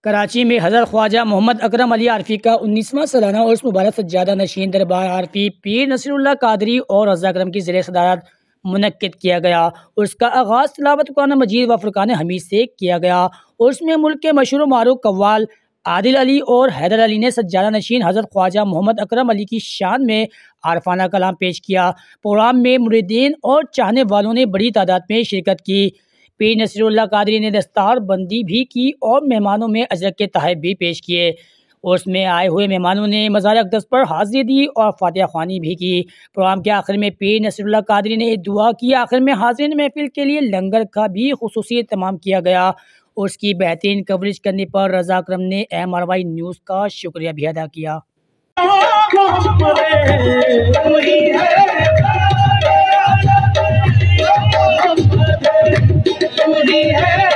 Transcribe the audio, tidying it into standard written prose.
कराची में हज़रत ख्वाजा मोहम्मद अकरम अली आरफी का 19वां सालाना उर्स मुबारक सज्जादा नशीन दरबार आरफी पीर नसीरुल्लाह कादरी और रज़ा करम की ज़ेर सदारत मुनक्किद किया गया। उर्स का आगाज़ तिलावत कुरान मजीद व फुरकान हमीद से किया गया। उर्स में मुल्क के मशहूर मारूफ कव्वाल आदिल अली और हैदर अली ने सज्जादा नशीन हज़रत ख्वाजा मोहम्मद अकरम अली की शान में आरफाना कलाम पेश किया। प्रोग्राम में मुरीदीन और चाहने वालों ने बड़ी तादाद में शिरकत की। पीर नसीरुल्लाह कादरी ने दस्तार बंदी भी की और मेहमानों में अजरक के तहफ़ भी पेश किए। उसमें आए हुए मेहमानों ने मज़ार अक़दस पर हाज़िरी दी और फातिहा ख़्वानी भी की। प्रोग्राम के आखिर में पीर नसीरुल्लाह कादरी ने दुआ की। आखिर में हाज़िरीन महफिल के लिए लंगर का भी खुसूसी इंतज़ाम किया गया। उसकी बेहतरीन कवरेज करने पर रज़ा करम ने MRY न्यूज़ का शुक्रिया भी अदा किया। है